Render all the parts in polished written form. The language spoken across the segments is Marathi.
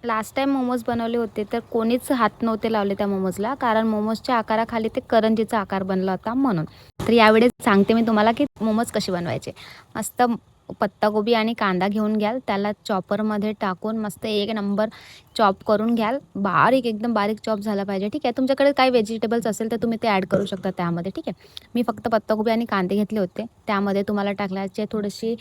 लास्ट टाईम मोमोज बनवले होते तर कोणीच हात नव्हते लावले त्या मोमोजला, कारण मोमोजच्या आकाराखाली ते करंजीचा आकार बनला होता म्हणून. तर यावेळेस सांगते मी तुम्हाला की मोमोज कसे बनवायचे. मस्त पत्ताकोबी आणि कांदा घेऊन घ्याल, त्याला चॉपरमध्ये टाकून मस्त एक नंबर चॉप करून घ्याल. बारीक, एकदम बारीक चॉप झाला पाहिजे. ठीक आहे, तुमच्याकडे काही व्हेजिटेबल्स असेल तर तुम्ही ते ॲड करू शकता त्यामध्ये. ठीक आहे, मी फक्त पत्ताकोबी आणि कांदे घेतले होते. त्यामध्ये तुम्हाला टाकायचे थोडीशी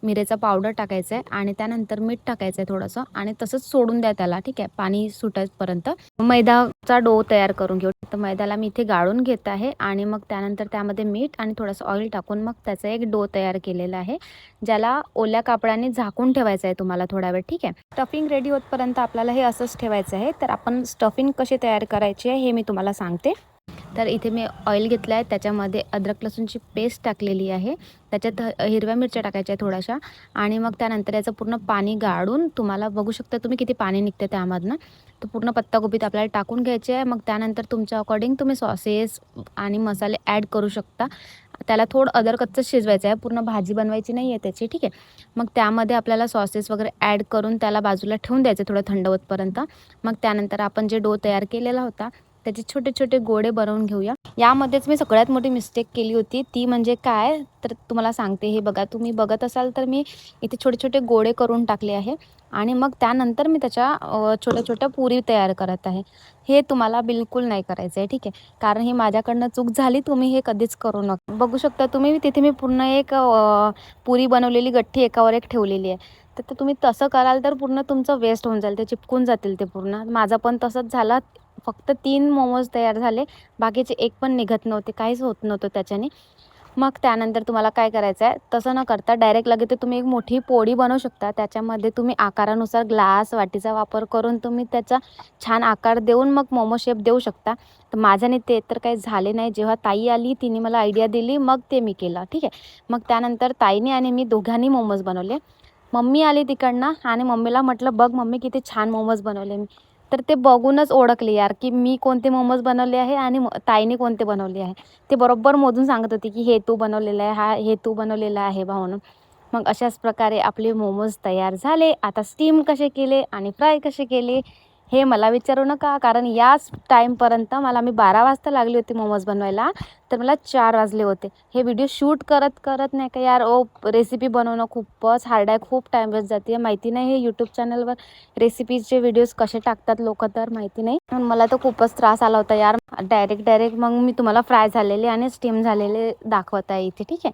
मिरेचा पावडर टाकायचा आहे आणि त्यानंतर मीठ टाकायचं आहे थोडंसं आणि तसंच सोडून द्या त्याला. ठीक आहे, पाणी सुटेपर्यंत. मैदाचा डो तयार करून घेऊ. तर मैद्याला मी इथे गाळून घेत आहे आणि मग त्यानंतर त्यामध्ये मीठ आणि थोडंसं ऑइल टाकून मग त्याचा एक डो तयार केलेला आहे, ज्याला ओल्या कापडाने झाकून ठेवायचं आहे तुम्हाला थोडा वेळ. ठीक आहे, स्टफिंग रेडी होतपर्यंत आपल्याला हे असंच ठेवायचं आहे. तर आपण स्टफिंग कशी तयार करायची आहे हे मी तुम्हाला सांगते. तर इथे मी ऑइल घेतलं आहे, त्याच्यामध्ये अद्रक लसूणची पेस्ट टाकलेली आहे, त्याच्यात हिरव्या मिरच्या टाकायच्या आहे थोड्याशा आणि मग त्यानंतर याचं पूर्ण पाणी गाळून तुम्हाला बघू शकता तुम्ही किती पाणी निघते त्यामधनं. तर पूर्ण पत्ताकोबीत आपल्याला टाकून घ्यायचे आहे. मग त्यानंतर तुमच्या अकॉर्डिंग तुम्ही सॉसेस आणि मसाले ॲड करू शकता. त्याला थोडं अदरकच्चंच शिजवायचं आहे, पूर्ण भाजी बनवायची नाही आहे त्याची. ठीक आहे, मग त्यामध्ये आपल्याला सॉसेस वगैरे ॲड करून त्याला बाजूला ठेवून द्यायचं थोडं थंड होतपर्यंत. मग त्यानंतर आपण जे डो तयार केलेला होता त्याचे छोटे छोटे गोळे बनवून घेऊया. यामध्येच मी सगळ्यात मोठी मिस्टेक केली होती, ती म्हणजे काय तर तुम्हाला सांगते. हे बघा, तुम्ही बघत असाल तर मी इथे छोटे छोटे गोळे करून टाकले आहे आणि मग त्यानंतर मी त्याच्या छोट्या छोट्या पुरी तयार करत आहे. हे तुम्हाला बिलकुल नाही करायचं आहे. ठीक आहे, कारण ही माझ्याकडनं चूक झाली, तुम्ही हे कधीच करू नका. बघू शकता तुम्ही तिथे मी पूर्ण एक पुरी बनवलेली गठ्ठी एकावर एक ठेवलेली आहे. तर तुम्ही तसं कराल तर पूर्ण तुमचं वेस्ट होऊन जाईल, ते चिपकून जातील ते पूर्ण. माझं पण तसंच झालं. फक्त 3 मोमोज तयार झाले, बाकीचे एक पण निघत नव्हते, काहीच होत नव्हतं त्याच्याने. मग त्यानंतर तुम्हाला काय करायचं आहे, तसं न करता डायरेक्ट लगेच ते तुम्ही एक मोठी पोळी बनवू शकता. त्याच्यामध्ये तुम्ही आकारानुसार ग्लास, वाटीचा वापर करून तुम्ही त्याचा छान आकार देऊन मग मोमो शेप देऊ शकता. तर माझ्याने ते तर काही झाले नाही. जेव्हा ताई आली तिने मला आयडिया दिली, मग ते मी केलं. ठीक आहे, मग त्यानंतर ताईने आणि मी दोघांनी मोमोज बनवले. मम्मी आली तिकडनं आणि मम्मीला म्हटलं, बघ मम्मी किती छान मोमोज बनवले मी. तर ते बघूनच ओळखले यार की मी कोणते मोमोज बनवले आहे आणि ताईने कोणते बनवले आहे. ते बरोबर मोजून सांगत होती की हे तू बनवलेलं आहे, हे तू बनवलेलं आहे बा म्हणून. मग अशाच प्रकारे आपले मोमोज तयार झाले. आता स्टीम कसे केले आणि फ्राय कसे केले हे मला विचारू नका, कारण याच टाईमपर्यंत मी 12 वाजता लागली होती मोमोज बनवायला, तर मला 4 वाजले होते. हे व्हिडिओ शूट करत करत नाही का यार, रेसिपी बनवणं खूपच हार्ड आहे, खूप टाईम वेस्ट जाते. माहिती नाही हे यूट्यूब चॅनलवर रेसिपीचे व्हिडिओज कसे टाकतात लोक, तर माहिती नाही. पण मला तर खूपच त्रास आला होता यार. डायरेक्ट मग मी तुम्हाला फ्राय झालेले आणि स्टीम झालेले दाखवत आहे इथे. ठीक आहे,